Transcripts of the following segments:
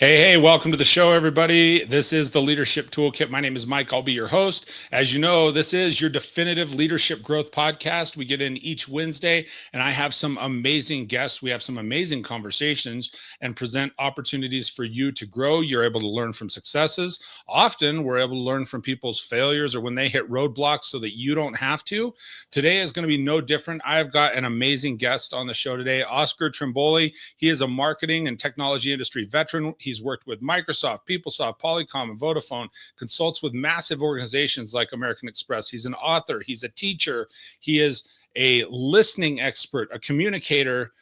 Hey, welcome to the show, everybody. This is the Leadership Toolkit. My name is Mike. I'll be your host. As you know, this is your definitive leadership growth podcast. We get in each Wednesday, and I have some amazing guests. We have some amazing conversations and present opportunities for you to grow. You're able to learn from successes. Often, we're able to learn from people's failures or when they hit roadblocks so that you don't have to. Today is going to be no different. I've got an amazing guest on the show today, Oscar Trimboli. He is a marketing and technology industry veteran. He's worked with Microsoft, PeopleSoft, Polycom, and Vodafone, consults with massive organizations like American Express. He's an author. He's a teacher. He is a listening expert, a communicator,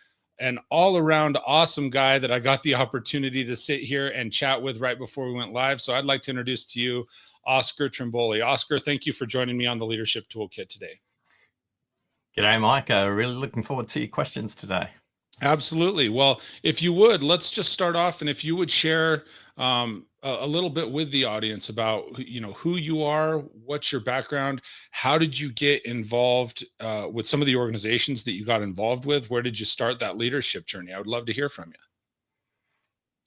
an all-around awesome guy that I got the opportunity to sit here and chat with right before we went live. So I'd like to introduce to you Oscar Trimboli. Oscar, thank you for joining me on the Leadership Toolkit today. G'day, Mike. Really looking forward to your questions today. Absolutely. Well, if you would, let's just start off, and if you would share a little bit with the audience about who you are, what's your background, how did you get involved with some of the organizations that you got involved with, where did you start that leadership journey? I would love to hear from you.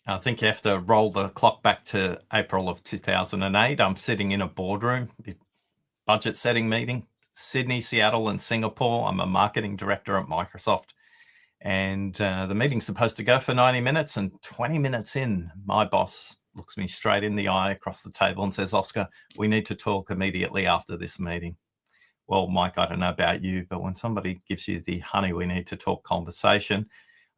I think you have to roll the clock back to April of 2008. I'm sitting in a boardroom, budget setting meeting, Sydney, Seattle, and Singapore. I'm a marketing director at Microsoft. And the meeting's supposed to go for 90 minutes, and 20 minutes in, my boss looks me straight in the eye across the table and says, "Oscar, we need to talk immediately after this meeting." Well, Mike, I don't know about you, but when somebody gives you the honey, we need to talk conversation,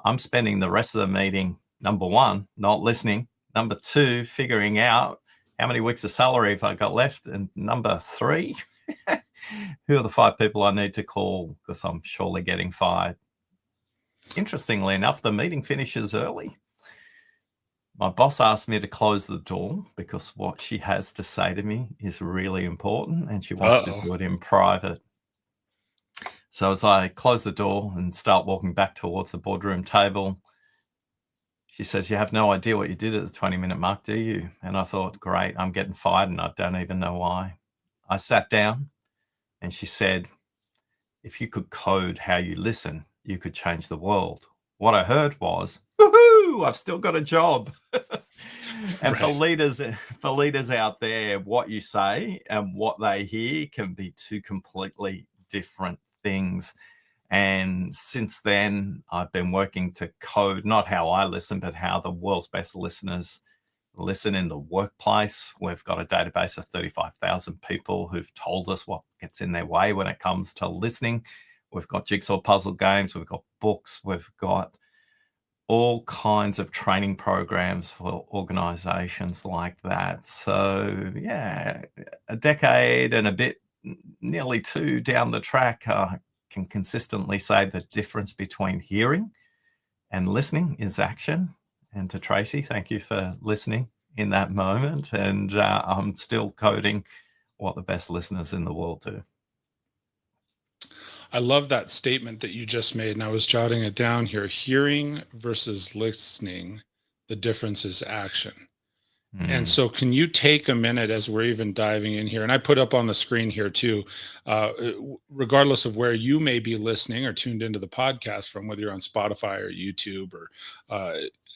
I'm spending the rest of the meeting, number one, not listening. Number two, figuring out how many weeks of salary have I got left. And number three, who are the 5 people I need to call because I'm surely getting fired. Interestingly enough, the meeting finishes early. My boss asked me to close the door because what she has to say to me is really important and she wants to do it in private. So as I close the door and start walking back towards the boardroom table, she says, "You have no idea what you did at the 20-minute mark, do you?" And I thought, great, I'm getting fired and I don't even know why. I sat down and she said, "If you could code how you listen, you could change the world." What I heard was, woohoo, I've still got a job. And right. for leaders out there, what you say and what they hear can be two completely different things. And since then, I've been working to code not how I listen, but how the world's best listeners listen in the workplace. We've got a database of 35,000 people who've told us what gets in their way when it comes to listening. We've got jigsaw puzzle games, we've got books, we've got all kinds of training programs for organizations like that. So yeah, a decade and a bit, nearly 2 down the track, can consistently say the difference between hearing and listening is action. And to Tracy, thank you for listening in that moment. And I'm still coding what the best listeners in the world do. I love that statement that you just made, and I was jotting it down here. Hearing versus listening, the difference is action. And so can you take a minute as we're even diving in here, and I put up on the screen here too, regardless of where you may be listening or tuned into the podcast from, whether you're on Spotify or YouTube or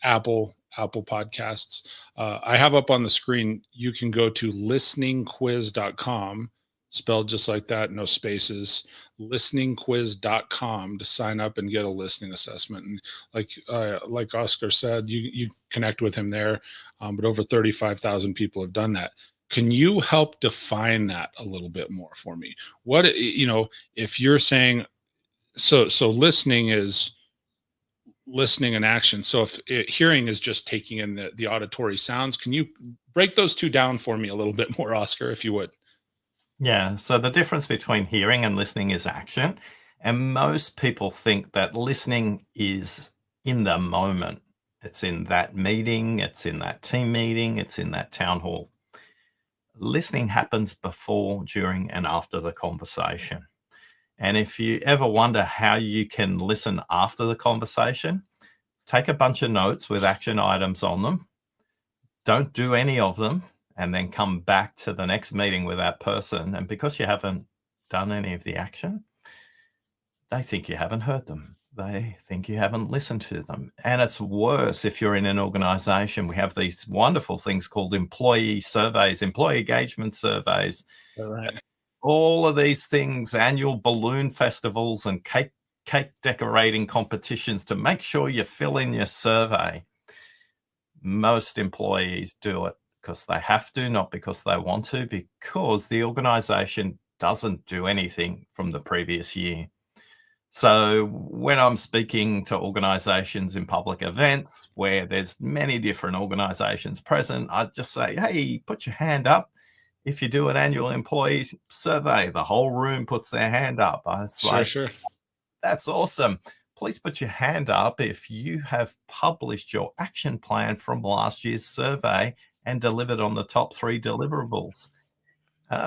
Apple Podcasts, I have up on the screen, you can go to listeningquiz.com, spelled just like that, no spaces, listeningquiz.com to sign up and get a listening assessment. And like Oscar said, you connect with him there, but over 35,000 people have done that. Can you help define that a little bit more for me? What, if you're saying, so listening is listening and action. So if hearing is just taking in the auditory sounds, can you break those two down for me a little bit more, Oscar, if you would? Yeah, so the difference between hearing and listening is action. And most people think that listening is in the moment. It's in that meeting, it's in that team meeting, it's in that town hall. Listening happens before, during, and after the conversation. And if you ever wonder how you can listen after the conversation, take a bunch of notes with action items on them. Don't do any of them. And then come back to the next meeting with that person. And because you haven't done any of the action, they think you haven't heard them. they think you haven't listened to them. And it's worse if you're in an organization. We have these wonderful things called employee surveys, employee engagement surveys, All right. all of these things, annual balloon festivals and cake decorating competitions to make sure you fill in your survey. Most employees do it because they have to, not because they want to, because the organization doesn't do anything from the previous year. So when I'm speaking to organizations in public events where there's many different organizations present, I just say, hey, put your hand up. If you do an annual employee survey, the whole room puts their hand up. It's Sure, like, sure. that's awesome. Please put your hand up if you have published your action plan from last year's survey and delivered on the top 3 deliverables.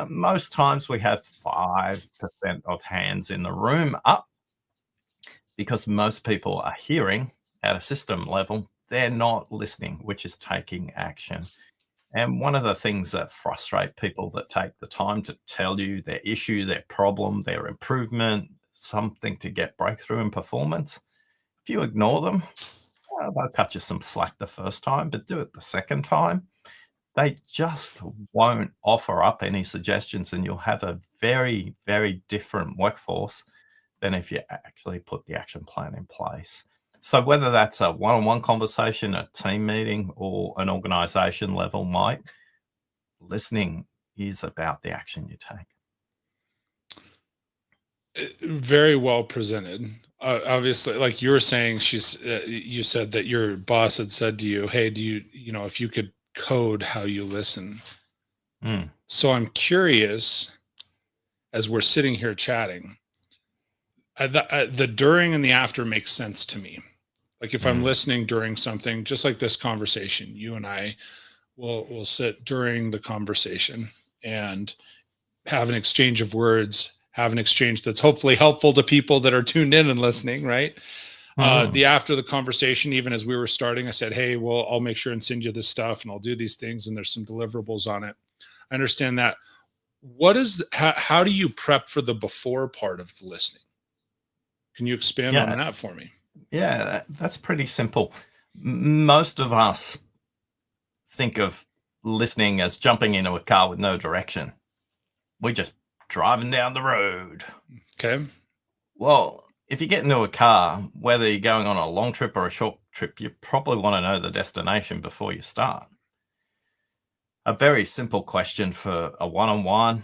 Most times we have 5% of hands in the room up because most people are hearing at a system level. They're not listening, which is taking action. And one of the things that frustrate people that take the time to tell you their issue, their problem, their improvement, something to get breakthrough in performance, if you ignore them, they'll cut you some slack the first time, but do it the second time. They just won't offer up any suggestions, and you'll have a very, very different workforce than if you actually put the action plan in place. So whether that's a one-on-one conversation, a team meeting, or an organization level, Mike, listening is about the action you take. Very well presented. Obviously, like you were saying, you said that your boss had said to you, "Hey, if you could code how you listen." Mm. So I'm curious, as we're sitting here chatting, the during and the after makes sense to me. Like if I'm listening during something, just like this conversation, you and I will sit during the conversation and have an exchange of words, have an exchange that's hopefully helpful to people that are tuned in and listening, right? The after the conversation, even as we were starting, I said, hey, well, I'll make sure and send you this stuff and I'll do these things and there's some deliverables on it. I understand that. How do you prep for the before part of the listening? Can you expand on that for me? Yeah, that's pretty simple. Most of us think of listening as jumping into a car with no direction. We're just driving down the road. Okay. Well, if you get into a car, whether you're going on a long trip or a short trip, you probably want to know the destination before you start. A very simple question for a one-on-one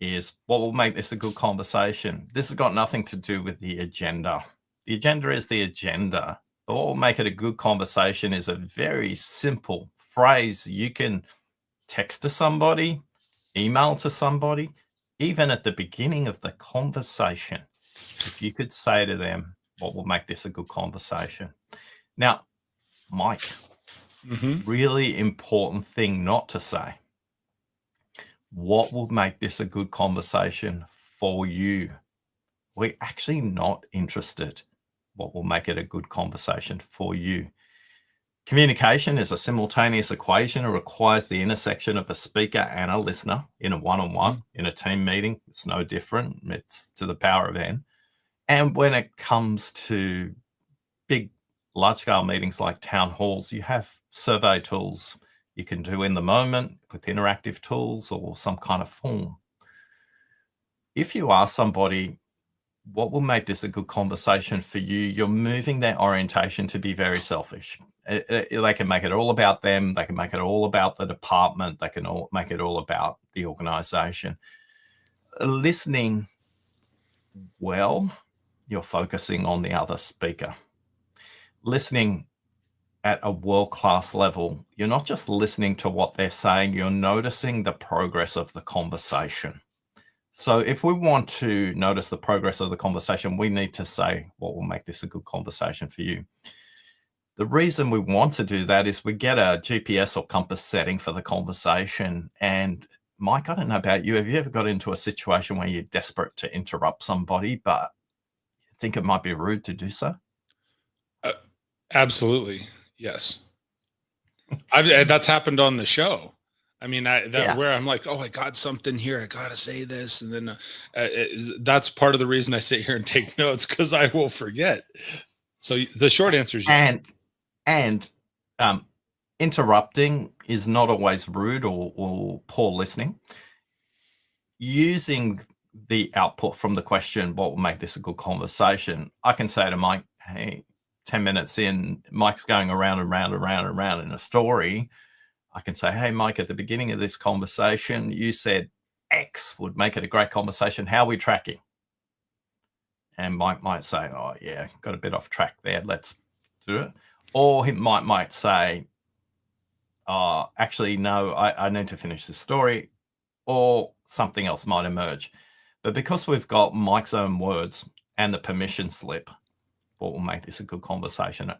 is, what will make this a good conversation? This has got nothing to do with the agenda. The agenda is the agenda. But what will make it a good conversation is a very simple phrase you can text to somebody, email to somebody, even at the beginning of the conversation. If you could say to them, what will make this a good conversation? Now, Mike, really important thing not to say. What will make this a good conversation for you? We're actually not interested. What will make it a good conversation for you? Communication is a simultaneous equation. It requires the intersection of a speaker and a listener in a one-on-one, in a team meeting. It's no different. It's to the power of N. And when it comes to big, large-scale meetings like town halls, you have survey tools you can do in the moment with interactive tools or some kind of form. If you ask somebody, what will make this a good conversation for you, you're moving their orientation to be very selfish. They can make it all about them. They can make it all about the department. They can make it all about the organization. Listening well, you're focusing on the other speaker. Listening at a world-class level, you're not just listening to what they're saying, you're noticing the progress of the conversation. So if we want to notice the progress of the conversation, we need to say, what will make this a good conversation for you? The reason we want to do that is we get a GPS or compass setting for the conversation. And Mike, I don't know about you. Have you ever got into a situation where you're desperate to interrupt somebody, but you think it might be rude to do so? Absolutely. Yes. That's happened on the show. I mean, Yeah. where I'm like, oh, I got something here. I got to say this. And then that's part of the reason I sit here and take notes, because I will forget. So the short answer is yes. And interrupting is not always rude or poor listening. Using the output from the question, what will make this a good conversation? I can say to Mike, hey, 10 minutes in, Mike's going around and round and round and round in a story. I can say, hey, Mike, at the beginning of this conversation, you said X would make it a great conversation. How are we tracking? And Mike might say, oh, yeah, got a bit off track there. Let's do it. Or he might say, oh, actually, no, I need to finish this story. Or something else might emerge. But because we've got Mike's own words and the permission slip, what will make this a good conversation?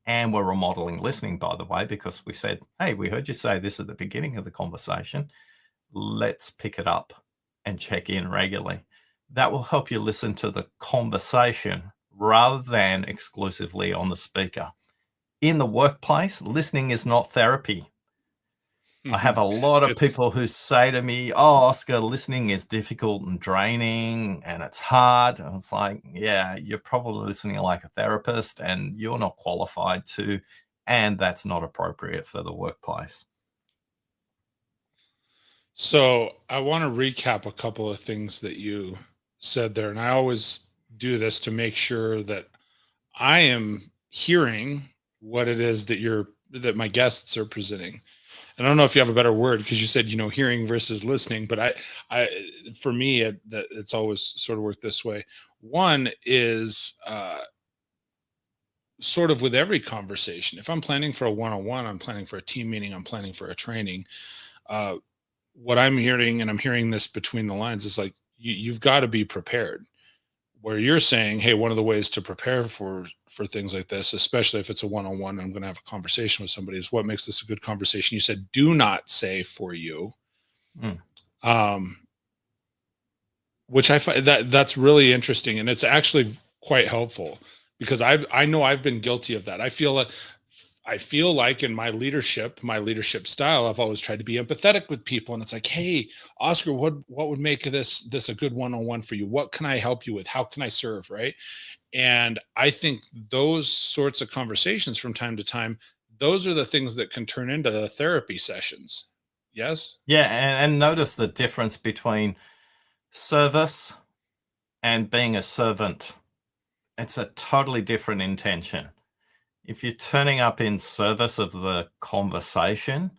And we're remodeling listening, by the way, because we said, hey, we heard you say this at the beginning of the conversation. Let's pick it up and check in regularly. That will help you listen to the conversation rather than exclusively on the speaker. In the workplace, listening is not therapy. I have a lot of people who say to me, oh, Oscar, listening is difficult and draining and it's hard. And it's like, yeah, you're probably listening like a therapist and you're not qualified to, and that's not appropriate for the workplace. So I want to recap a couple of things that you said there. And I always do this to make sure that I am hearing what it is that my guests are presenting. And I don't know if you have a better word, because you said, hearing versus listening, but for me, it's always sort of worked this way. One is sort of with every conversation. If I'm planning for a one-on-one, I'm planning for a team meeting, I'm planning for a training. What I'm hearing, and I'm hearing this between the lines, is like, you've got to be prepared. Where you're saying, hey, one of the ways to prepare for things like this, especially if it's a one-on-one, I'm going to have a conversation with somebody, is what makes this a good conversation. You said, do not say for you, which I find that's really interesting. And it's actually quite helpful, because I know I've been guilty of that. I feel like in my leadership style, I've always tried to be empathetic with people. And it's like, hey, Oscar, what would make this a good one-on-one for you? What can I help you with? How can I serve? Right. And I think those sorts of conversations from time to time, those are the things that can turn into the therapy sessions. Yes. Yeah. And notice the difference between service and being a servant. It's a totally different intention. If you're turning up in service of the conversation,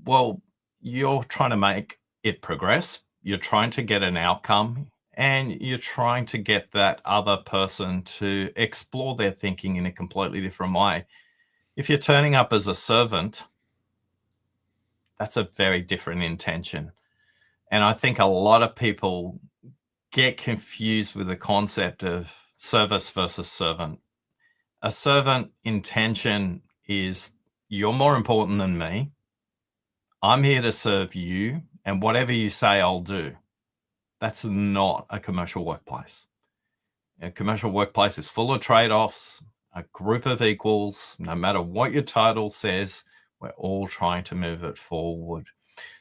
well, you're trying to make it progress. You're trying to get an outcome, and you're trying to get that other person to explore their thinking in a completely different way. If you're turning up as a servant, that's a very different intention. And I think a lot of people get confused with the concept of service versus servant. A servant intention is, you're more important than me. I'm here to serve you, and whatever you say, I'll do. That's not a commercial workplace. A commercial workplace is full of trade-offs, a group of equals. No matter what your title says, we're all trying to move it forward.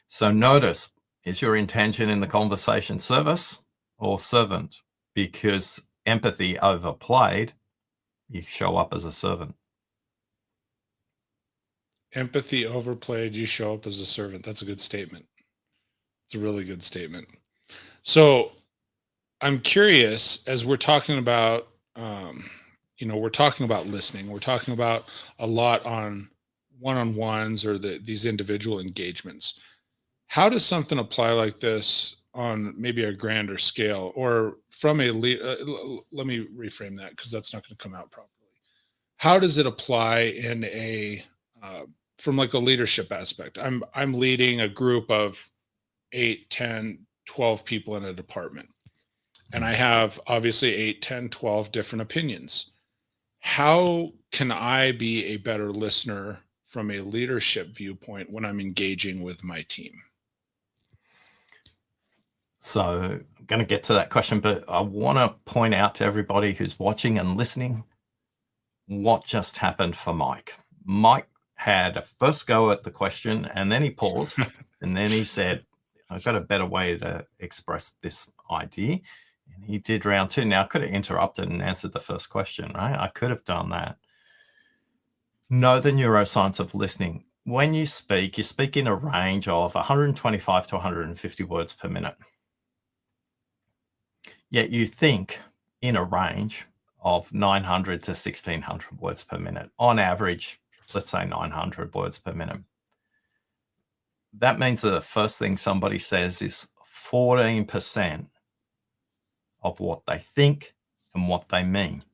So notice, is your intention in the conversation service or servant? Because empathy overplayed, you show up as a servant. Empathy overplayed, you show up as a servant. That's a good statement. It's a really good statement. So I'm curious, as we're talking about, we're talking about listening. We're talking about a lot on one-on-ones or these individual engagements. How does something apply like this on maybe a grander scale, or from a let me reframe that, because that's not going to come out properly. How does it apply in a from like a leadership aspect? I'm leading a group of 8, 10, 12 people in a department, and I have obviously 8, 10, 12 different opinions. How can I be a better listener from a leadership viewpoint when I'm engaging with my team? So I'm going to get to that question, but I want to point out to everybody who's watching and listening what just happened for Mike. Mike had a first go at the question, and then he paused, and then he said, I've got a better way to express this idea. And he did round 2. Now, I could have interrupted and answered the first question, right? I could have done that. Know the neuroscience of listening. When you speak in a range of 125 to 150 words per minute. Yet you think in a range of 900 to 1600 words per minute. On average, let's say 900 words per minute. That means that the first thing somebody says is 14% of what they think and what they mean.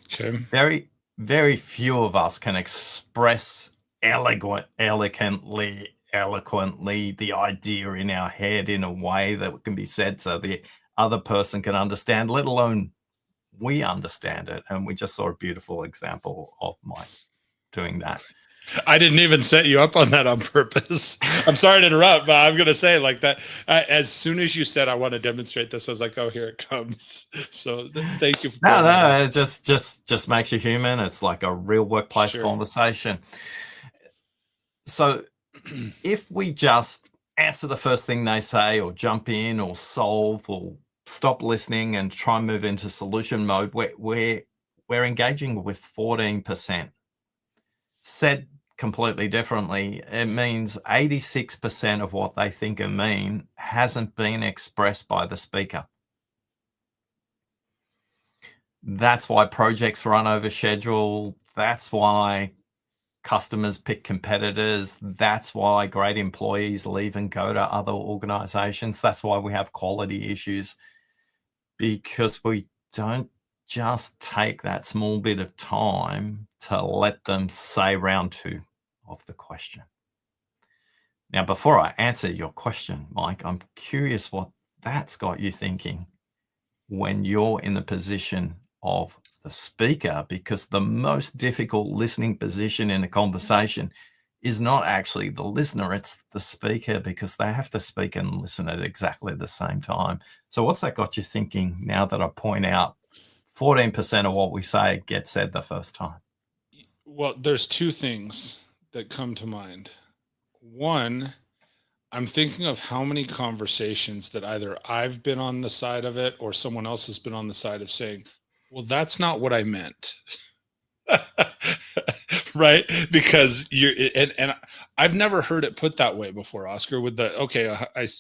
Okay. Very, very few of us can express eloquently the idea in our head in a way that can be said so the other person can understand, let alone we understand it. And we just saw a beautiful example of Mike doing that. I didn't even set you up on that on purpose. I'm sorry to interrupt, but I'm going to say like that. As soon as you said, I want to demonstrate this, I was like, oh, here it comes. So thank you. No, it just makes you human. It's like a real workplace conversation. So if we just answer the first thing they say or jump in or solve or stop listening and try and move into solution mode, we're engaging with 14%. Said completely differently, it means 86% of what they think and mean hasn't been expressed by the speaker. That's why projects run over schedule. That's why customers pick competitors. That's why great employees leave and go to other organizations. That's why we have quality issues, because we don't just take that small bit of time to let them say round 2 of the question. Now, before I answer your question, Mike, I'm curious what that's got you thinking when you're in the position of the speaker, because the most difficult listening position in a conversation is not actually the listener, it's the speaker, because they have to speak and listen at exactly the same time. So what's that got you thinking now that I point out 14% of what we say gets said the first time? Well, there's 2 things that come to mind. One, I'm thinking of how many conversations that either I've been on the side of it or someone else has been on the side of saying, well, that's not what I meant. Right? Because and I've never heard it put that way before, Oscar, with the, okay,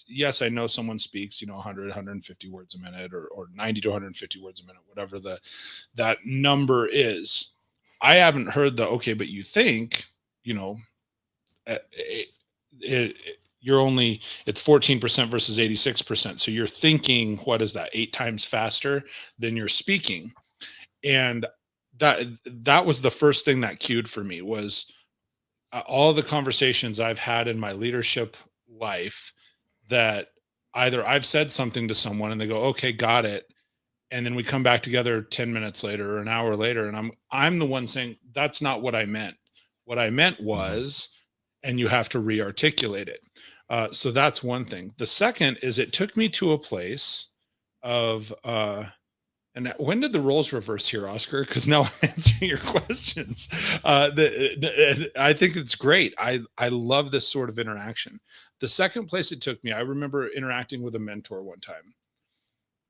yes, I know someone speaks, 100, 150 words a minute or 90 to 150 words a minute, whatever that number is. I haven't heard the, okay, but you think, you're only, it's 14% versus 86%. So you're thinking, what is that, 8 times faster than you're speaking. And that was the first thing that cued for me, was all the conversations I've had in my leadership life that either I've said something to someone and they go, okay, got it. And then we come back together 10 minutes later or an hour later, and I'm the one saying, that's not what I meant. What I meant was, and you have to re-articulate it. So that's one thing. The second is, it took me to a place of, and when did the roles reverse here, Oscar? Because now I'm answering your questions. I think it's great. I love this sort of interaction. The second place it took me, I remember interacting with a mentor one time.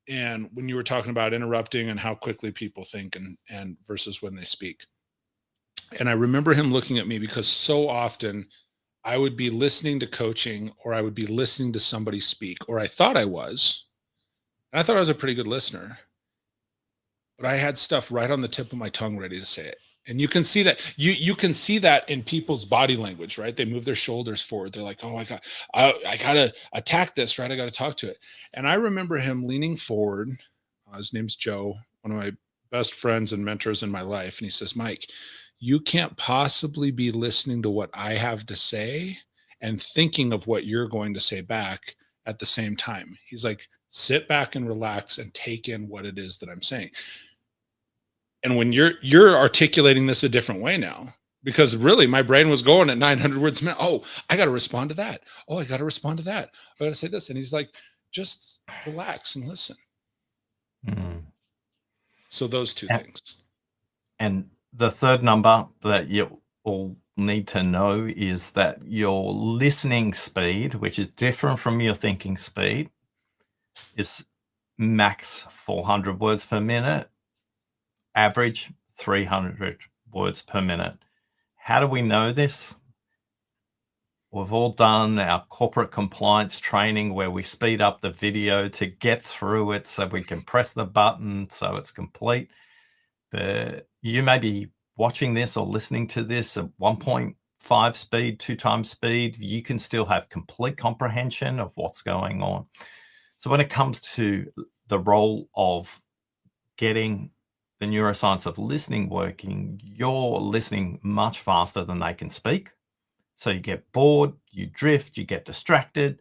And when you were talking about interrupting and how quickly people think and versus when they speak. And I remember him looking at me, because so often I would be listening to coaching, or I would be listening to somebody speak, or I thought I was. And I thought I was a pretty good listener. But I had stuff right on the tip of my tongue ready to say it. And you can see that you can see that in people's body language, right? They move their shoulders forward. They're like, oh, I gotta attack this, right? I gotta talk to it. And I remember him leaning forward. His name's Joe, one of my best friends and mentors in my life. And he says, Mike, you can't possibly be listening to what I have to say and thinking of what you're going to say back at the same time. He's like, sit back and relax and take in what it is that I'm saying. And when you're articulating this a different way now, because really my brain was going at 900 words a minute. Oh, I got to respond to that. Oh, I got to respond to that. I got to say this. And he's like, just relax and listen. So those 2 things. And the third number that all need to know is that your listening speed, which is different from your thinking speed, is max 400 words per minute, average 300 words per minute. How do we know this? We've all done our corporate compliance training where we speed up the video to get through it so we can press the button so it's complete. But you may be watching this or listening to this at 1.5 speed, 2 times speed. You can still have complete comprehension of what's going on. So when it comes to the role of getting the neuroscience of listening working, you're listening much faster than they can speak. So you get bored, you drift, you get distracted,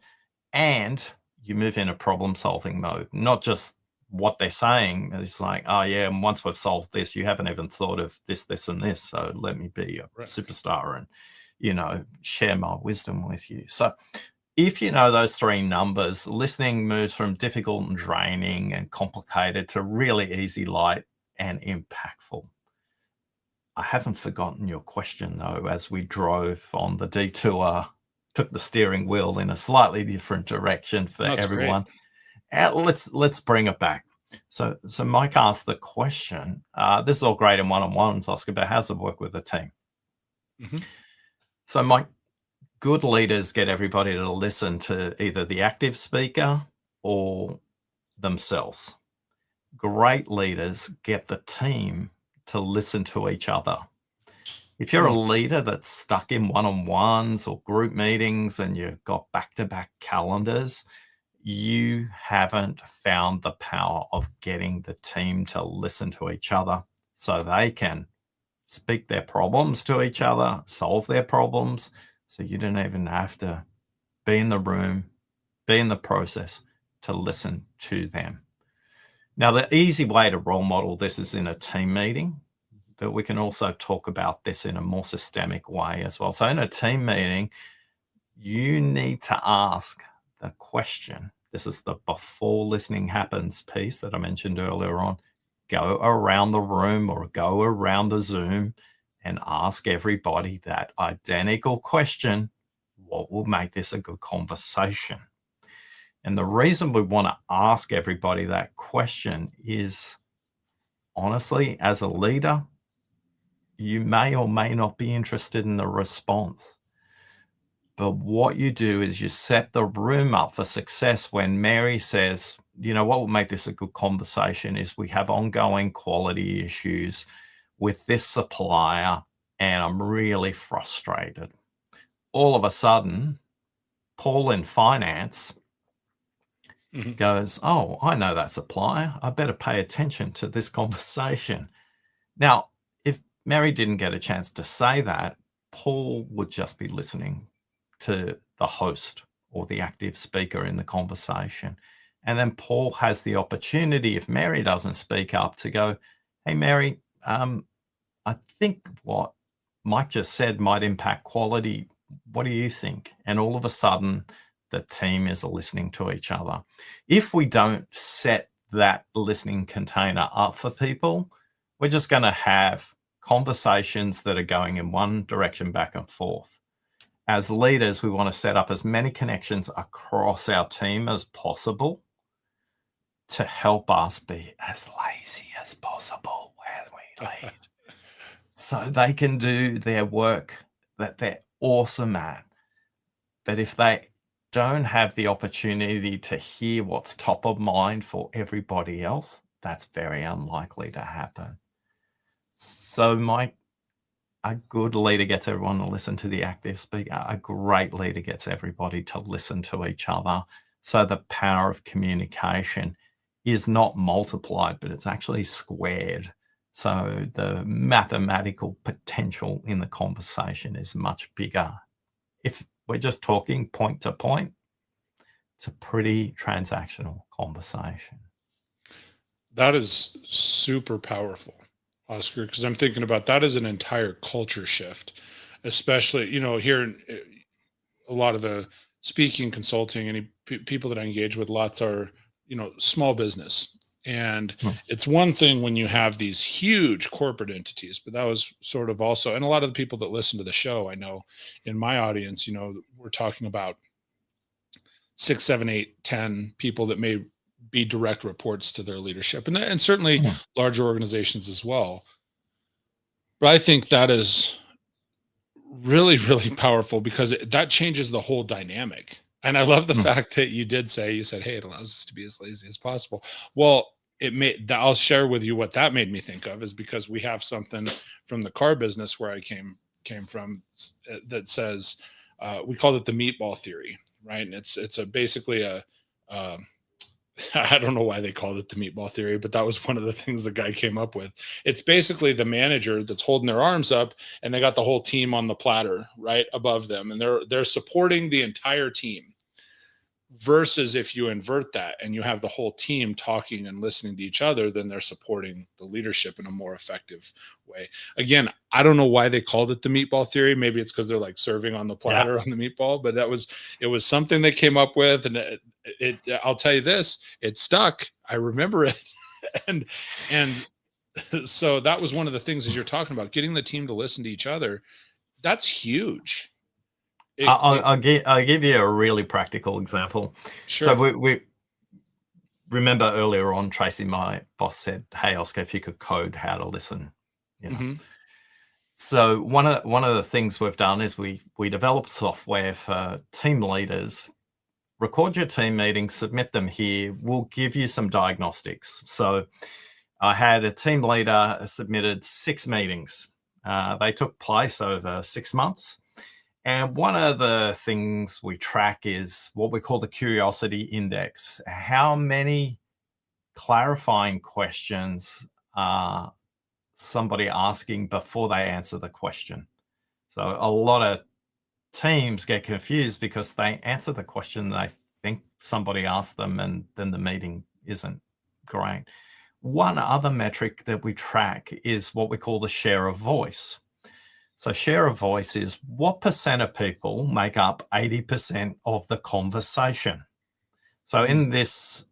and you move into problem-solving mode. Not just what they're saying. It's like, oh yeah, and once we've solved this, you haven't even thought of this, this, and this. So let me be a superstar and, share my wisdom with you. So if you know those 3 numbers, listening moves from difficult and draining and complicated to really easy, light, and impactful. I haven't forgotten your question, though, as we drove on the detour, took the steering wheel in a slightly different direction for everyone. Let's bring it back. So Mike asked the question, this is all great in one-on-ones, Oscar, but how's it work with a team? Mm-hmm. So Mike, good leaders get everybody to listen to either the active speaker or themselves. Great leaders get the team to listen to each other. If you're a leader that's stuck in one-on-ones or group meetings and you've got back-to-back calendars, you haven't found the power of getting the team to listen to each other so they can speak their problems to each other, solve their problems, so you don't even have to be in the room, be in the process to listen to them. Now, the easy way to role model this is in a team meeting, but we can also talk about this in a more systemic way as well. So in a team meeting, you need to ask the question. This is the before listening happens piece that I mentioned earlier on. Go around the room or go around the Zoom and ask everybody that identical question. What will make this a good conversation? And the reason we want to ask everybody that question is, honestly, as a leader, you may or may not be interested in the response. But what you do is you set the room up for success when Mary says, what will make this a good conversation is we have ongoing quality issues with this supplier and I'm really frustrated. All of a sudden, Paul in finance goes, oh, I know that supplier. I better pay attention to this conversation. Now, if Mary didn't get a chance to say that, Paul would just be listening to the host or the active speaker in the conversation. And then Paul has the opportunity, if Mary doesn't speak up, to go, hey, Mary, I think what Mike just said might impact quality. What do you think? And all of a sudden, the team is listening to each other. If we don't set that listening container up for people, we're just going to have conversations that are going in one direction back and forth. As leaders, we want to set up as many connections across our team as possible to help us be as lazy as possible when we lead. So they can do their work that they're awesome at. But if they don't have the opportunity to hear what's top of mind for everybody else, that's very unlikely to happen. So Mike, a good leader gets everyone to listen to the active speaker. A great leader gets everybody to listen to each other. So the power of communication is not multiplied, but it's actually squared. So the mathematical potential in the conversation is much bigger. If we're just talking point to point, it's a pretty transactional conversation. That is super powerful, Oscar, because I'm thinking about that as an entire culture shift, especially, here in a lot of the speaking, consulting, any people that I engage with, lots are, small business. And it's one thing when you have these huge corporate entities, but that was sort of also, and a lot of the people that listen to the show, I know in my audience, we're talking about 6, 7, 8, 10 people that may be direct reports to their leadership, and certainly larger organizations as well. But I think that is really, really powerful because that changes the whole dynamic. And I love the fact that you said, hey, it allows us to be as lazy as possible. Well, I'll share with you what that made me think of, is because we have something from the car business where I came from that says, we called it the meatball theory, right? And it's basically a I don't know why they called it the meatball theory, but that was one of the things the guy came up with. It's basically the manager that's holding their arms up, and they got the whole team on the platter right above them, and they're supporting the entire team. Versus if you invert that and you have the whole team talking and listening to each other, then they're supporting the leadership in a more effective way. Again, I don't know why they called it the meatball theory. Maybe it's because they're like serving on the platter on the meatball, but it was something they came up with. And I'll tell you this, it stuck. I remember it. and so that was one of the things, as you're talking about, getting the team to listen to each other. That's huge. I'll give you a really practical example. Sure. So we remember earlier on, Tracy, my boss, said, "Hey, Oscar, if you could code how to listen." So one of the things we've done is we developed software for team leaders. Record your team meetings, submit them here. We'll give you some diagnostics. So I had a team leader submitted 6 meetings. They took place over 6 months. And one of the things we track is what we call the curiosity index. How many clarifying questions are somebody asking before they answer the question? So a lot of teams get confused because they answer the question they think somebody asked them, and then the meeting isn't great. One other metric that we track is what we call the share of voice. So share of voice is what percent of people make up 80% of the conversation. So in this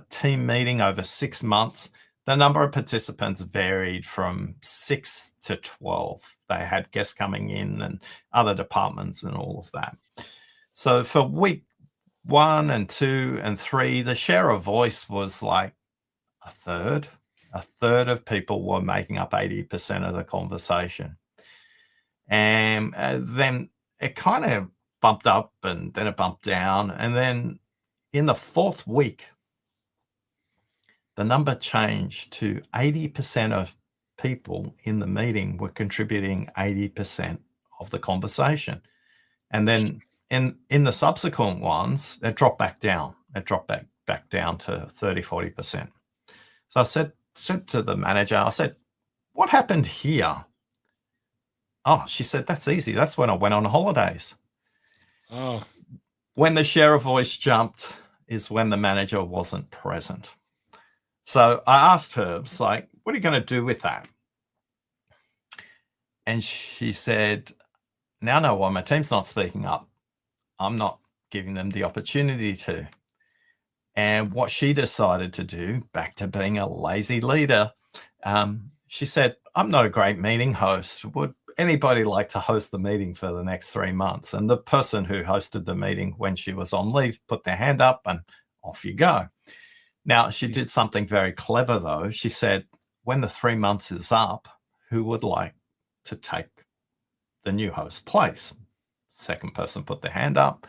team meeting over 6 months, the number of participants varied from 6 to 12. They had guests coming in and other departments and all of that. So for week 1 and 2 and 3, the share of voice was like a third. A third of people were making up 80% of the conversation. And then it kind of bumped up, and then it bumped down. And then in the 4th week, the number changed to 80% of people in the meeting were contributing 80% of the conversation. And then in the subsequent ones, it dropped back down. It dropped back down to 30, 40%. So I said to the manager, I said, "What happened here?" Oh, she said, "That's easy. That's when I went on holidays." Oh. When the share of voice jumped is when the manager wasn't present. So I asked her, it's like, "What are you going to do with that?" And she said, "Now I know why my team's not speaking up. I'm not giving them the opportunity to." And what she decided to do, back to being a lazy leader, she said, "I'm not a great meeting host. Would anybody like to host the meeting for the next 3 months?" And the person who hosted the meeting when she was on leave put their hand up, and off you go. Now, she did something very clever, though. She said, when the 3 months is up, who would like to take the new host's place? Second person put their hand up,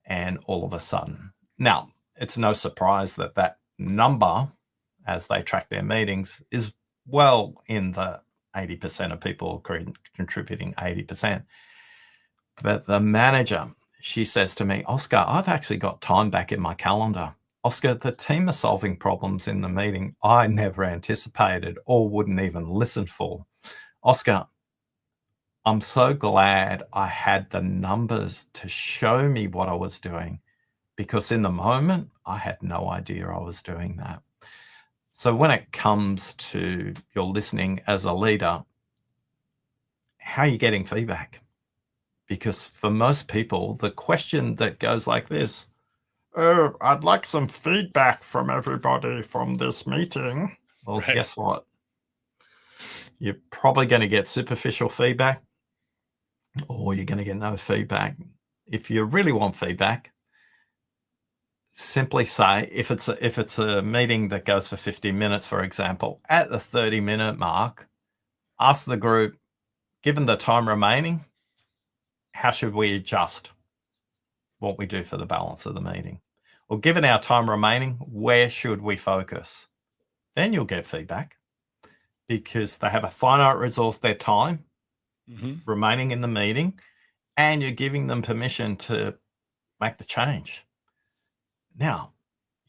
and all of a sudden. Now, it's no surprise that that number, as they track their meetings, is well in the 80% of people contributing 80%. But the manager, she says to me, "Oscar, I've actually got time back in my calendar. Oscar, the team are solving problems in the meeting I never anticipated or wouldn't even listen for. Oscar, I'm so glad I had the numbers to show me what I was doing, because in the moment, I had no idea I was doing that." So when it comes to your listening as a leader, how are you getting feedback? Because for most people, the question that goes like this, oh, I'd like some feedback from everybody from this meeting. Well, Right. guess what? You're probably going to get superficial feedback, or you're going to get no feedback. If you really want feedback, simply say, if it's a meeting that goes for 50 minutes, for example, at the 30-minute mark, ask the group, given the time remaining, how should we adjust what we do for the balance of the meeting? Or given our time remaining, where should we focus? Then you'll get feedback, because they have a finite resource, their time remaining in the meeting, and you're giving them permission to make the change. Now,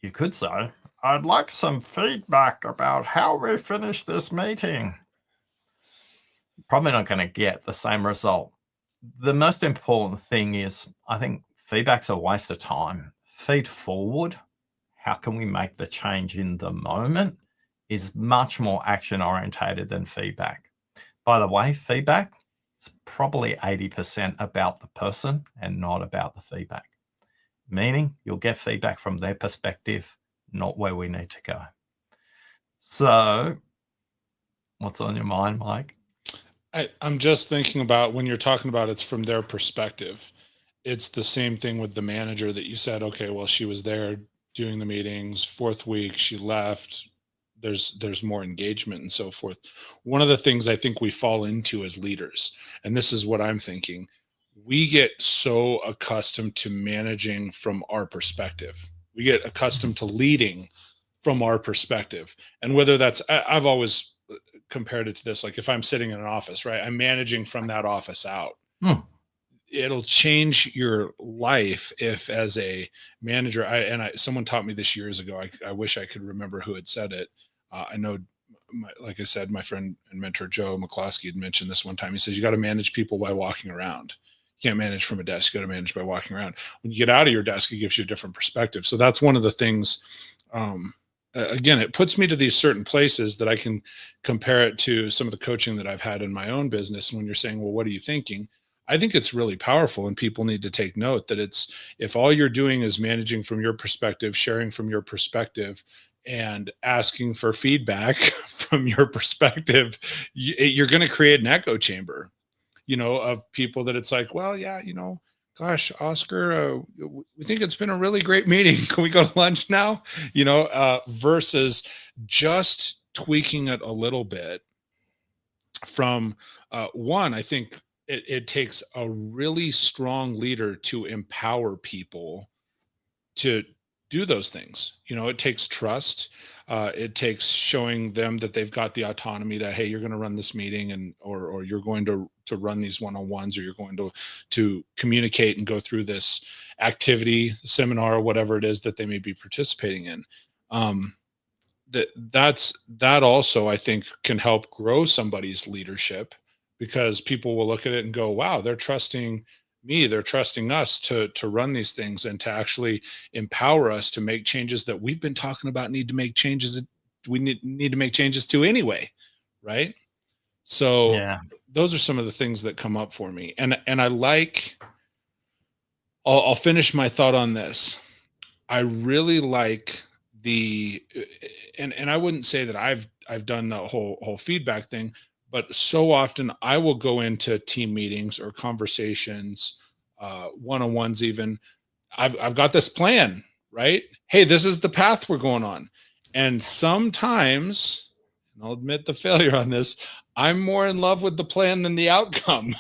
you could say, I'd like some feedback about how we finish this meeting. Probably not going to get the same result. The most important thing is, I think feedback's a waste of time. Feed forward. How can we make the change in the moment is much more action orientated than feedback. By the way, feedback is probably 80% about the person and not about the feedback. Meaning you'll get feedback from their perspective, not where we need to go. So what's on your mind, Mike? I'm just thinking about when you're talking about it's from their perspective. It's the same thing with the manager that you said, okay, well, she was there doing the meetings, fourth week, she left. There's more engagement and so forth. One of the things I think we fall into as leaders, and this is what I'm thinking, we get so accustomed to managing from our perspective. We get accustomed to leading from our perspective. And whether that's, I've always compared it to this, like if I'm sitting in an office, right, I'm managing from that office out. It'll change your life if, as a manager, someone taught me this years ago. I wish I could remember who had said it. I know, like I said, my friend and mentor Joe McCloskey had mentioned this one time. He says you got to manage people by walking around. You can't manage from a desk. You got to manage by walking around. When you get out of your desk, it gives you a different perspective. So that's one of the things. Again, it puts me to these certain places that I can compare it to some of the coaching that I've had in my own business. And when you're saying, well, what are you thinking? I think it's really powerful, and people need to take note that it's, if all you're doing is managing from your perspective, sharing from your perspective, and asking for feedback from your perspective, you're going to create an echo chamber, of people that it's like, well, yeah, gosh, Oscar, we think it's been a really great meeting. Can we go to lunch now? Versus just tweaking it a little bit from one, I think it takes a really strong leader to empower people to do those things. It takes trust. It takes showing them that they've got the autonomy to, hey, you're going to run this meeting, and or you're going to run these one-on-ones, or you're going to communicate and go through this activity, seminar, or whatever it is that they may be participating in. That also, I think, can help grow somebody's leadership, because people will look at it and go, wow, they're trusting me, they're trusting us to run these things and to actually empower us to make changes that we've been talking about need to make changes. We need to make changes to anyway. Right. So Yeah. those are some of the things that come up for me. And I like, I'll finish my thought on this. I really like and I wouldn't say that I've done the whole feedback thing, but so often I will go into team meetings or conversations, one-on-ones even. I've got this plan, right? Hey, this is the path we're going on. And sometimes, and I'll admit the failure on this, I'm more in love with the plan than the outcome.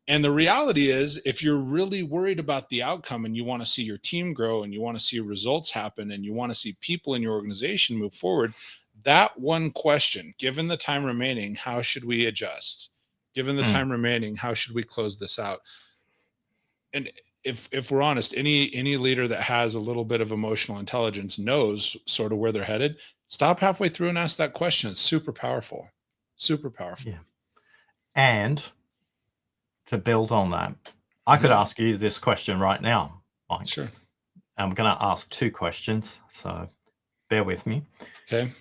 And the reality is, if you're really worried about the outcome and you want to see your team grow and you want to see results happen and you want to see people in your organization move forward, that one question, given the time remaining, how should we adjust? Given the time remaining, how should we close this out? And if we're honest, any leader that has a little bit of emotional intelligence knows sort of where they're headed. Stop halfway through and ask that question. It's super powerful. Super powerful. Yeah. And to build on that, I could ask you this question right now, Mike. Sure. I'm going to ask two questions, so bear with me. Okay.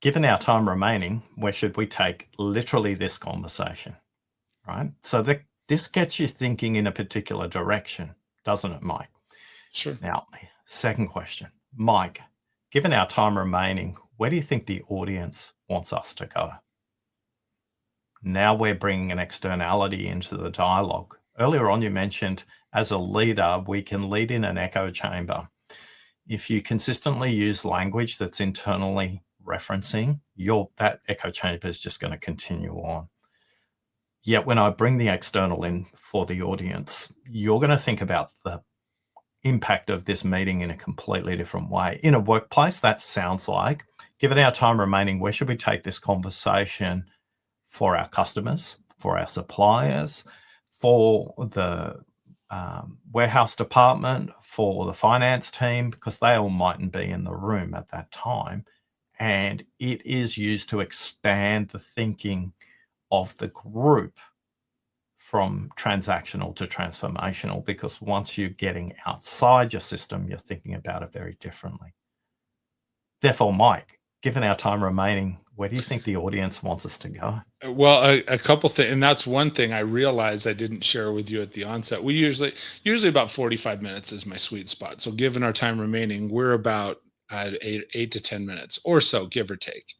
Given our time remaining, where should we take literally this conversation, right? So this gets you thinking in a particular direction, doesn't it, Mike? Sure. Now, Second question, Mike, given our time remaining, where do you think the audience wants us to go? Now we're bringing an externality into the dialogue. Earlier on, you mentioned as a leader, we can lead in an echo chamber. If you consistently use language that's internally referencing, that echo chamber is just going to continue on. Yet when I bring the external in for the audience, you're going to think about the impact of this meeting in a completely different way. In a workplace, that sounds like, given our time remaining, where should we take this conversation for our customers, for our suppliers, for the warehouse department, for the finance team, because they all mightn't be in the room at that time. And it is used to expand the thinking of the group from transactional to transformational, because once you're getting outside your system, you're thinking about it very differently. Therefore, Mike, given our time remaining, where do you think the audience wants us to go? Well, a couple things, and that's one thing I realized I didn't share with you at the onset. We usually about 45 minutes is my sweet spot. So given our time remaining, we're about 8 to 10 minutes or so, give or take.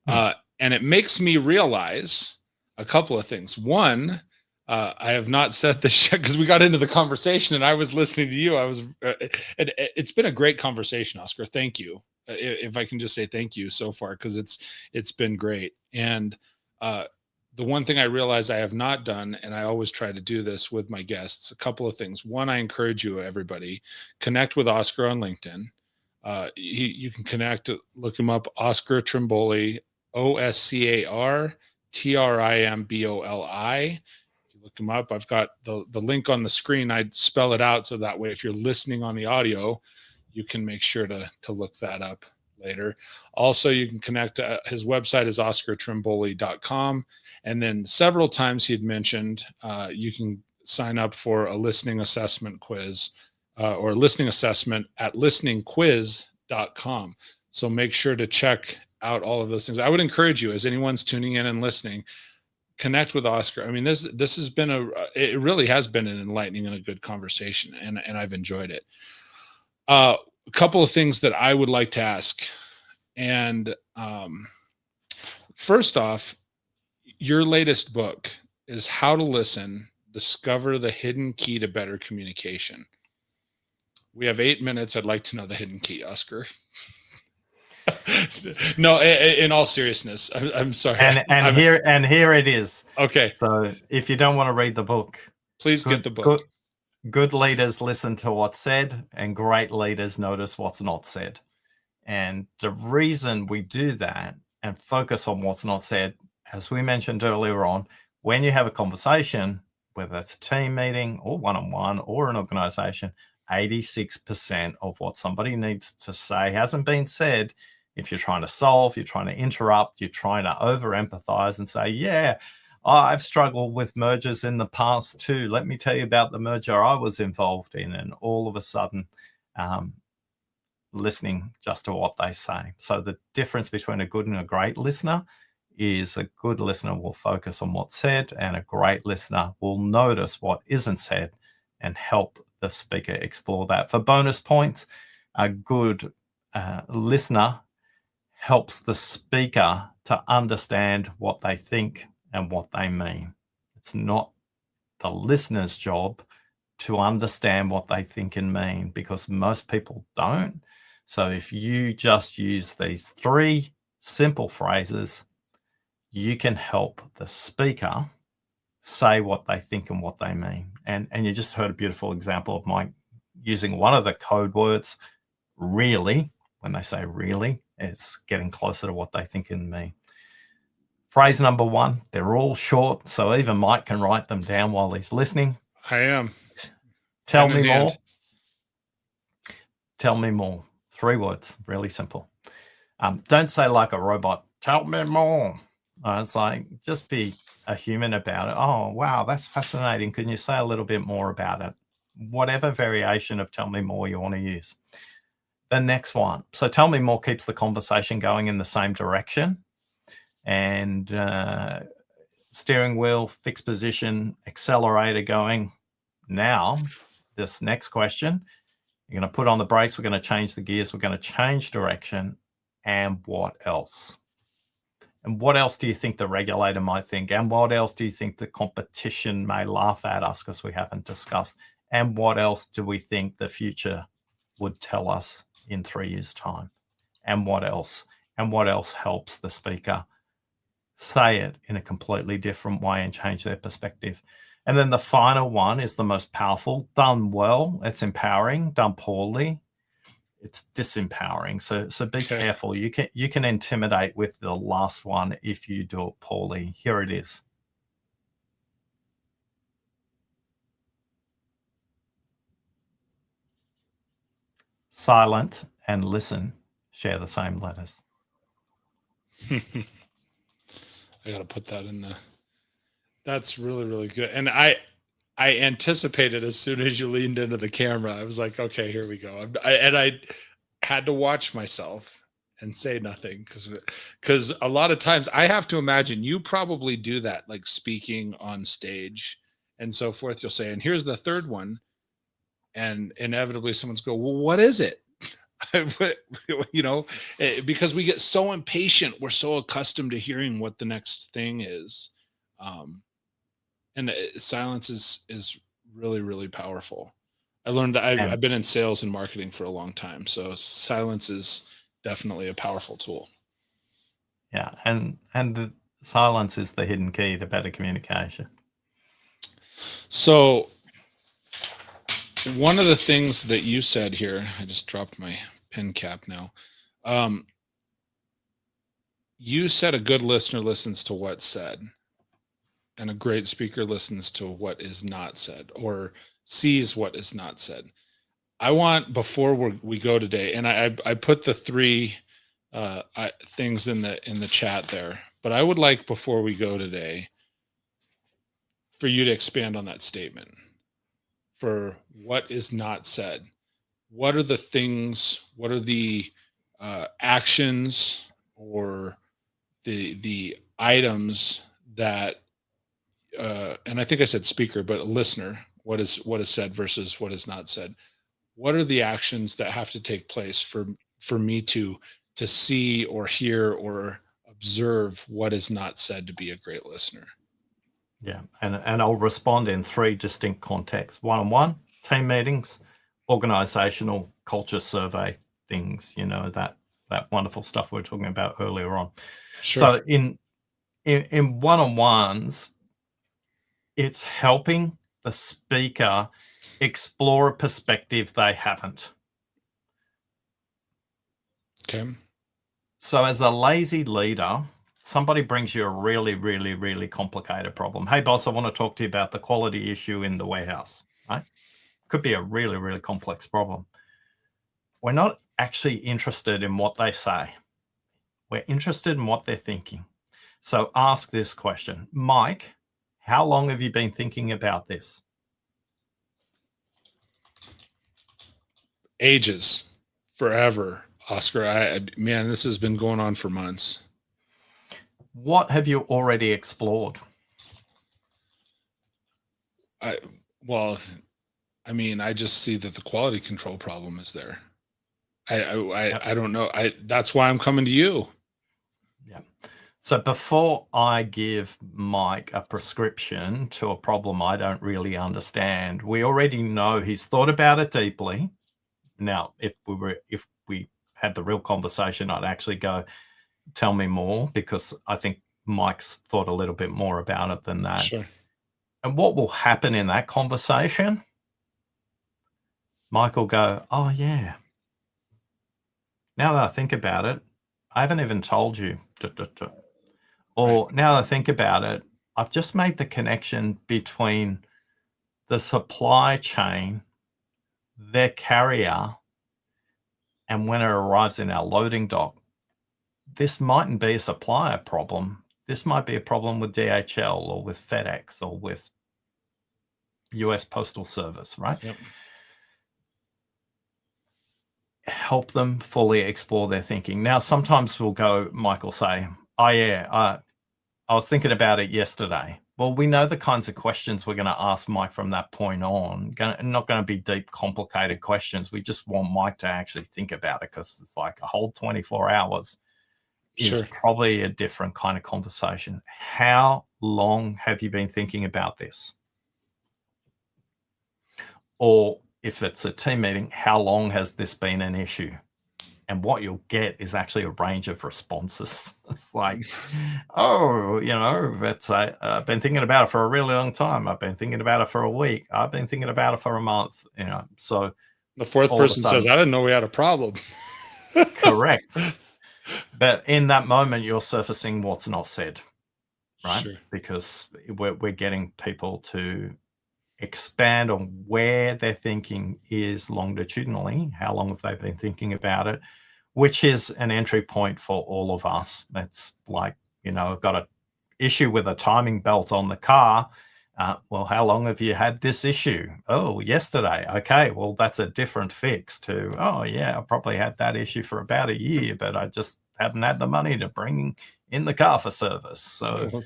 And it makes me realize a couple of things. One, I have not said this yet because we got into the conversation and I was listening to you. It's been a great conversation, Oscar. Thank you. If I can just say thank you so far, because it's been great. And the one thing I realized I have not done, and I always try to do this with my guests, a couple of things. One, I encourage you, everybody, connect with Oscar on LinkedIn. You can connect, look him up, Oscar Trimboli, OscarTrimboli. If you look him up, I've got the link on the screen. I'd spell it out so that way if you're listening on the audio, you can make sure to look that up later. Also, you can connect. His website is oscartrimboli.com. And then several times he had mentioned you can sign up for a listening assessment quiz or listening assessment at listeningquiz.com. So make sure to check out all of those things. I would encourage you, as anyone's tuning in and listening, connect with Oscar. I mean, this has been it really has been an enlightening and a good conversation, and I've enjoyed it. A couple of things that I would like to ask. And first off, your latest book is How to Listen, Discover the Hidden Key to Better Communication. We have 8 minutes. I'd like to know the hidden key, Oscar. No, in all seriousness, I'm sorry. And here it is. Okay. So if you don't want to read the book, please get the book. Good leaders listen to what's said, and great leaders notice what's not said. And the reason we do that and focus on what's not said, as we mentioned earlier on, when you have a conversation, whether it's a team meeting or one-on-one or an organization, 86% of what somebody needs to say hasn't been said. If you're trying to solve, you're trying to interrupt, you're trying to over-empathize and say, yeah, I've struggled with mergers in the past too. Let me tell you about the merger I was involved in. And all of a sudden, listening just to what they say. So the difference between a good and a great listener is a good listener will focus on what's said, and a great listener will notice what isn't said and help the speaker explore that. For bonus points, a good listener helps the speaker to understand what they think and what they mean. It's not the listener's job to understand what they think and mean, because most people don't. So if you just use these 3 simple phrases, you can help the speaker say what they think and what they mean. And you just heard a beautiful example of Mike using one of the code words, really. When they say really, it's getting closer to what they think and mean. Phrase number 1, they're all short, so even Mike can write them down while he's listening. I am. Tell me more. Tell me more. 3 words, really simple. Don't say like a robot, tell me more. It's like, just be a human about it. Oh, wow, that's fascinating. Can you say a little bit more about it? Whatever variation of tell me more you want to use. The next one. So tell me more keeps the conversation going in the same direction. And steering wheel, fixed position, accelerator going. Now, this next question, You're going to put on the brakes. We're going to change the gears. We're going to change direction. And what else? And what else do you think the regulator might think? And what else do you think the competition may laugh at us because we haven't discussed? And what else do we think the future would tell us in 3 years' time? And what else? And what else helps the speaker say it in a completely different way and change their perspective? And then the final one is the most powerful. Done well, it's empowering. Done poorly, it's disempowering. So be careful. You can intimidate with the last one if you do it poorly. Here it is. Silent and listen share the same letters. I got to put that in the. That's really, really good. And I anticipated as soon as you leaned into the camera, I was like, okay, here we go. I had to watch myself and say nothing because a lot of times I have to imagine you probably do that, like speaking on stage and so forth. You'll say, and here's the third one. And inevitably someone's go, well, what is it? Because we get so impatient. We're so accustomed to hearing what the next thing is. And silence is really, really powerful. I learned that I've been in sales and marketing for a long time. So silence is definitely a powerful tool. Yeah. And the silence is the hidden key to better communication. So one of the things that you said here, I just dropped my pen cap now. You said a good listener listens to what's said. And a great speaker listens to what is not said or sees what is not said. I want, before we go today, and I put the three things in the chat there, but I would like, before we go today, for you to expand on that statement. For what is not said. What are the things, what are the actions or the items that and I think I said speaker, but listener, what is said versus what is not said. What are the actions that have to take place for me to see or hear or observe what is not said to be a great listener? Yeah, and I'll respond in three distinct contexts: one-on-one, team meetings, organizational culture survey things, that wonderful stuff we were talking about earlier on. Sure. So in one-on-ones, it's helping the speaker explore a perspective they haven't. Okay. So as a lazy leader, somebody brings you a really, really, really complicated problem. Hey, boss, I want to talk to you about the quality issue in the warehouse, right? Could be a really, really complex problem. We're not actually interested in what they say. We're interested in what they're thinking. So ask this question. Mike, how long have you been thinking about this? Ages. Forever, Oscar. Man, this has been going on for months. What have you already explored? I just see that the quality control problem is there. I don't know. That's why I'm coming to you. Yeah. So before I give Mike a prescription to a problem I don't really understand, we already know he's thought about it deeply. Now, if we had the real conversation, I'd actually go, tell me more, because I think Mike's thought a little bit more about it than that. Sure. And what will happen in that conversation? Mike will go, oh yeah. Now that I think about it, I haven't even told you. Or right. Now that I think about it, I've just made the connection between the supply chain, their carrier, and when it arrives in our loading dock. This mightn't be a supplier problem. This might be a problem with DHL or with FedEx or with US Postal Service, right? Yep. Help them fully explore their thinking. Now, sometimes Mike will say, oh yeah, I was thinking about it yesterday. Well, we know the kinds of questions we're going to ask Mike from that point on. Not going to be deep, complicated questions. We just want Mike to actually think about it, because it's like a whole 24 hours is probably a different kind of conversation. How long have you been thinking about this? Or if it's a team meeting, how long has this been an issue? And what you'll get is actually a range of responses. It's like, oh, I've been thinking about it for a really long time. I've been thinking about it for a week. I've been thinking about it for a month. So the fourth person says, I didn't know we had a problem. Correct. But in that moment, you're surfacing what's not said, right? Sure. Because we're getting people to expand on where their thinking is longitudinally. How long have they been thinking about it? Which is an entry point for all of us. That's like, I've got an issue with a timing belt on the car. Well, how long have you had this issue? Oh, yesterday. Okay, well, that's a different fix to, oh, yeah, I probably had that issue for about a year, but I just haven't had the money to bring in the car for service. So,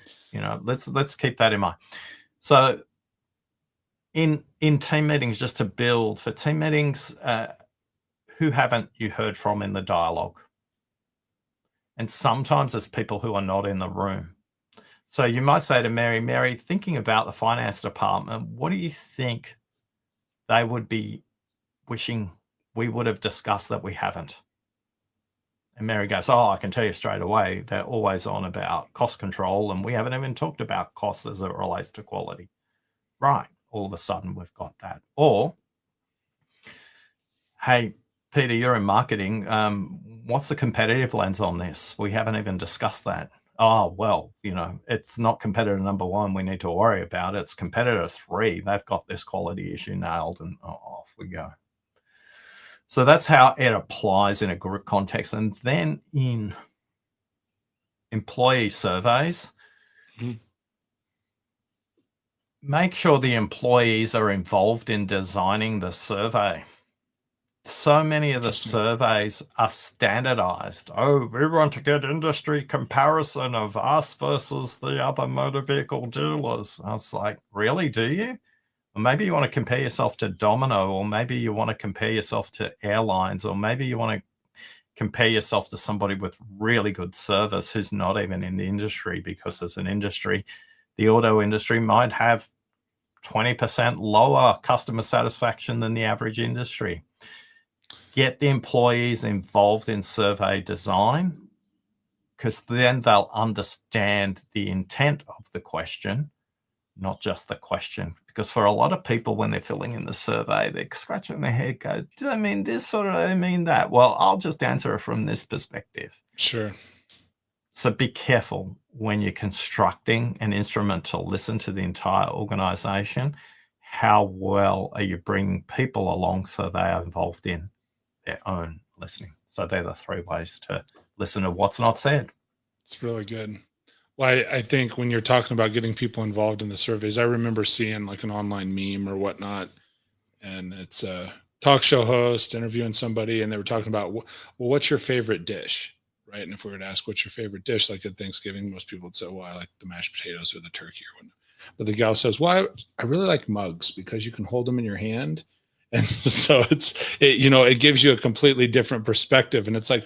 let's keep that in mind. So in team meetings, just to build for team meetings, who haven't you heard from in the dialogue? And sometimes it's people who are not in the room. So you might say to Mary, thinking about the finance department, what do you think they would be wishing we would have discussed that we haven't? And Mary goes, oh, I can tell you straight away, they're always on about cost control, and we haven't even talked about costs as it relates to quality. Right. All of a sudden we've got that. Or, hey, Peter, you're in marketing. What's the competitive lens on this? We haven't even discussed that. Oh, well, it's not competitor number one we need to worry about. It's competitor 3. They've got this quality issue nailed, and off we go. So that's how it applies in a group context. And then in employee surveys, make sure the employees are involved in designing the survey. So many of the surveys are standardized. Oh, we want to get industry comparison of us versus the other motor vehicle dealers. I was like, really, do you? Or maybe you want to compare yourself to Domino, or maybe you want to compare yourself to airlines, or maybe you want to compare yourself to somebody with really good service who's not even in the industry, because as an industry, the auto industry might have 20% lower customer satisfaction than the average industry. Get the employees involved in survey design, because then they'll understand the intent of the question, not just the question. Because for a lot of people, when they're filling in the survey, they're scratching their head, go, do I mean this or do I mean that? Well, I'll just answer it from this perspective. Sure. So be careful when you're constructing an instrument to listen to the entire organization. How well are you bringing people along so they are involved in their own listening? So they're the 3 ways to listen to what's not said. It's really good. Well, I think when you're talking about getting people involved in the surveys, I remember seeing like an online meme or whatnot, and it's a talk show host interviewing somebody, and they were talking about, well, what's your favorite dish? Right. And if we were to ask, what's your favorite dish? Like at Thanksgiving, most people would say, well, I like the mashed potatoes or the turkey or whatnot. But the gal says, well, I really like mugs because you can hold them in your hand. And so it gives you a completely different perspective. And it's like,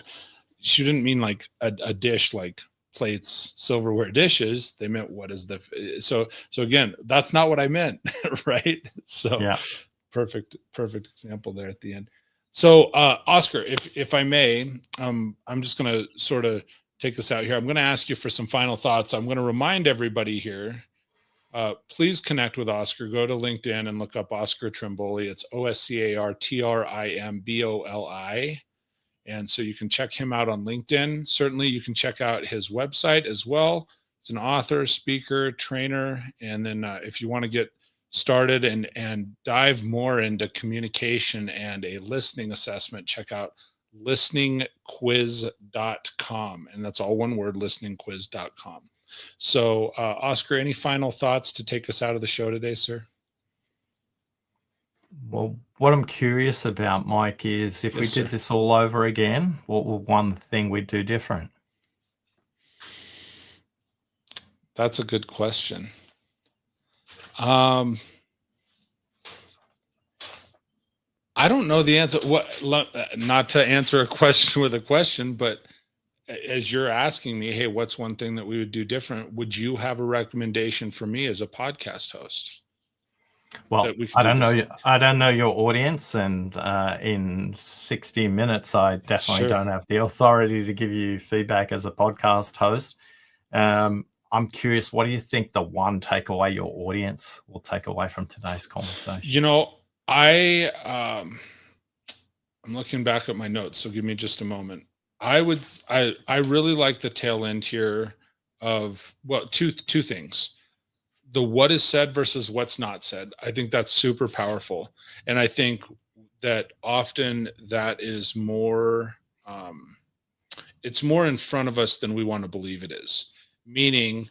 she didn't mean like a dish, like plates, silverware dishes. They meant so again, that's not what I meant. Right. So yeah. Perfect example there at the end. So, Oscar, if I may, I'm just going to sort of take this out here. I'm going to ask you for some final thoughts. I'm going to remind everybody here, please connect with Oscar. Go to LinkedIn and look up Oscar Trimboli. It's OSCARTRIMBOLI. And so you can check him out on LinkedIn. Certainly, you can check out his website as well. He's an author, speaker, trainer. And then if you want to get started and dive more into communication and a listening assessment, check out listeningquiz.com. And that's all one word, listeningquiz.com. So, Oscar, any final thoughts to take us out of the show today, sir? Well, what I'm curious about, Mike, is if we did this all over again, what would one thing we'd do different? That's a good question. I don't know the answer. Not to answer a question with a question, but as you're asking me, hey, what's one thing that we would do different? Would you have a recommendation for me as a podcast host? Well, I don't know your audience, and in 60 minutes, I definitely don't have the authority to give you feedback as a podcast host. I'm curious, what do you think the one takeaway your audience will take away from today's conversation? I'm looking back at my notes, so give me just a moment. I really like the tail end here of, well, two things. The what is said versus what's not said. I think that's super powerful. And I think that often that is more, it's more in front of us than we want to believe it is. Meaning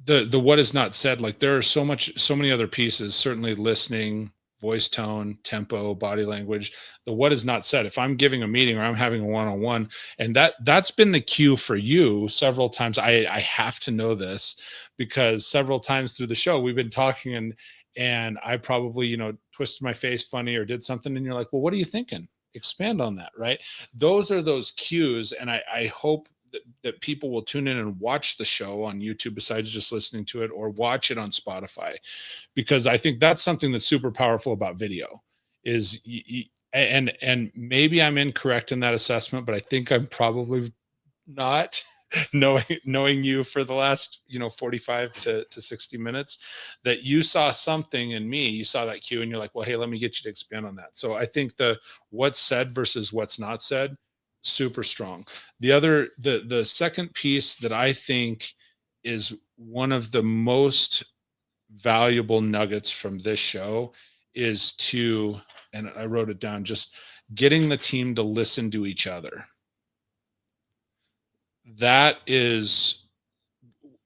the what is not said, like there are so many other pieces, certainly listening, voice tone, tempo, body language. The what is not said, if I'm giving a meeting or I'm having a one-on-one, and that's been the cue for you several times. I have to know this because several times through the show we've been talking, and I probably twisted my face funny or did something, and you're like, well, what are you thinking? Expand on that. Right? Those are those cues, and I hope that people will tune in and watch the show on YouTube besides just listening to it, or watch it on Spotify, because I think that's something that's super powerful about video is and maybe I'm incorrect in that assessment, but I think I'm probably not. knowing you for the last 45 to 60 minutes, that you saw something in me, you saw that cue, and you're like, well, hey, let me get you to expand on that. So I think the what's said versus what's not said, super strong. The second piece that I think is one of the most valuable nuggets from this show is and I wrote it down, just getting the team to listen to each other. That is,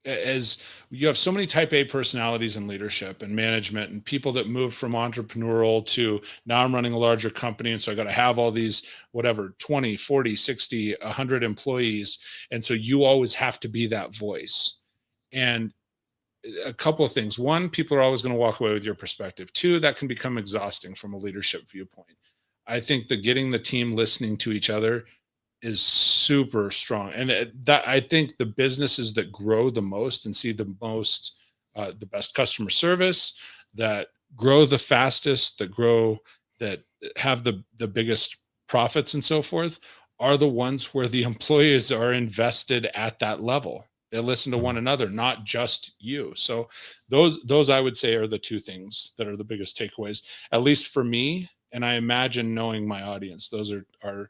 as you have so many type A personalities in leadership and management, and people that move from entrepreneurial to now I'm running a larger company, and so I got to have all these 20, 40, 60, 100 employees, and so you always have to be that voice. And a couple of things. One, people are always going to walk away with your perspective. Two, that can become exhausting from a leadership viewpoint. I think that getting the team listening to each other is super strong. And that I think the businesses that grow the most and see the most, the best customer service, that grow the fastest, that have the biggest profits and so forth, are the ones where the employees are invested at that level. They listen to one another, not just you. So those I would say are the two things that are the biggest takeaways, at least for me. And I imagine, knowing my audience, those are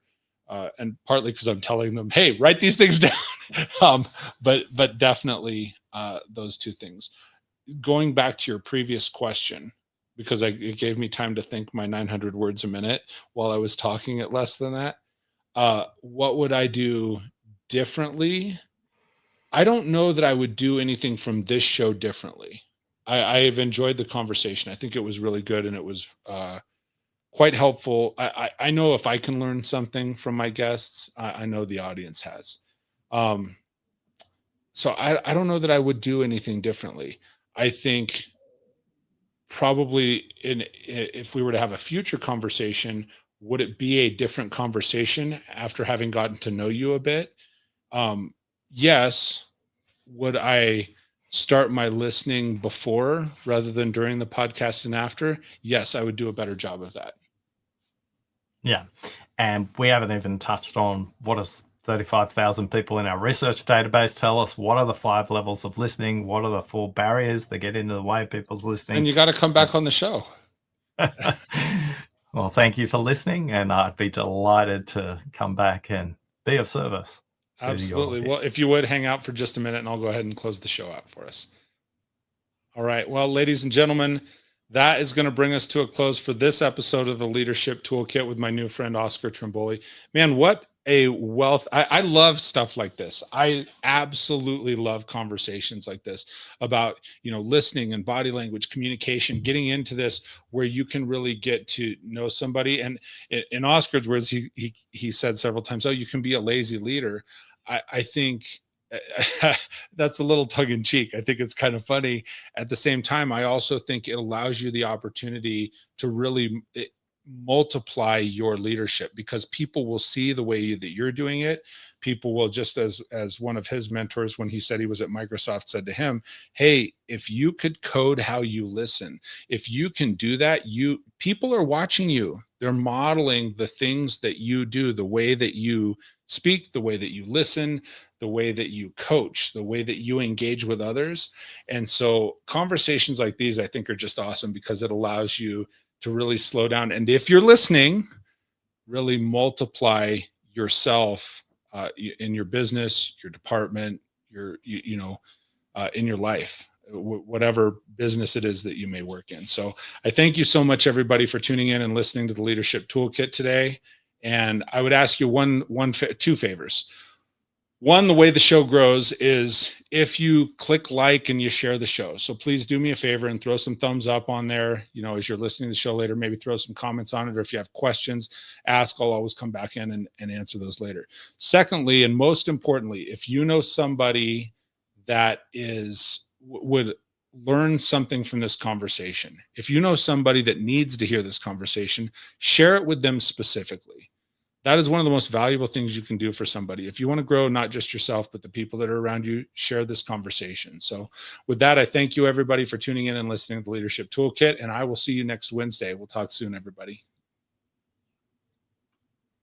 and partly because I'm telling them, hey, write these things down. But definitely those two things. Going back to your previous question, because it gave me time to think my 900 words a minute while I was talking at less than that. What would I do differently? I don't know that I would do anything from this show differently. I've enjoyed the conversation. I think it was really good, and it was quite helpful. I know if I can learn something from my guests, I know the audience has. So I don't know that I would do anything differently. I think probably if we were to have a future conversation, would it be a different conversation after having gotten to know you a bit? Yes. Would I start my listening before rather than during the podcast and after? Yes, I would do a better job of that. Yeah. And we haven't even touched on what does 35,000 people in our research database tell us. What are the 5 levels of listening? What are the 4 barriers that get into the way of people's listening? And you got to come back on the show. Well, thank you for listening, and I'd be delighted to come back and be of service. Absolutely. Well, if you would hang out for just a minute, and I'll go ahead and close the show out for us. All right. Well, ladies and gentlemen, that is going to bring us to a close for this episode of the Leadership Toolkit with my new friend, Oscar Trimboli. Man, what a wealth. I love stuff like this. I absolutely love conversations like this about, listening and body language, communication, getting into this where you can really get to know somebody. And in Oscar's words, he said several times, oh, you can be a lazy leader. I think that's a little tongue in cheek. I think it's kind of funny. At the same time, I also think it allows you the opportunity to really multiply your leadership, because people will see the way that you're doing it. People will, just as one of his mentors, when he said he was at Microsoft, said to him, hey, if you could code how you listen, if you can do that, people are watching you. They're modeling the things that you do, the way that you speak, the way that you listen, the way that you coach, the way that you engage with others. And so conversations like these, I think, are just awesome, because it allows you to really slow down. And if you're listening, really multiply yourself in your business, your department, in your life, whatever business it is that you may work in. So I thank you so much, everybody, for tuning in and listening to the Leadership Toolkit today. And I would ask you two favors. One, the way the show grows is if you click like and you share the show. So please do me a favor and throw some thumbs up on there. As you're listening to the show later, maybe throw some comments on it. Or if you have questions, ask. I'll always come back in and answer those later. Secondly, and most importantly, if you know somebody that would learn something from this conversation, if you know somebody that needs to hear this conversation, share it with them specifically. That is one of the most valuable things you can do for somebody. If you want to grow, not just yourself, but the people that are around you, share this conversation. So with that, I thank you, everybody, for tuning in and listening to the Leadership Toolkit, and I will see you next Wednesday. We'll talk soon, everybody.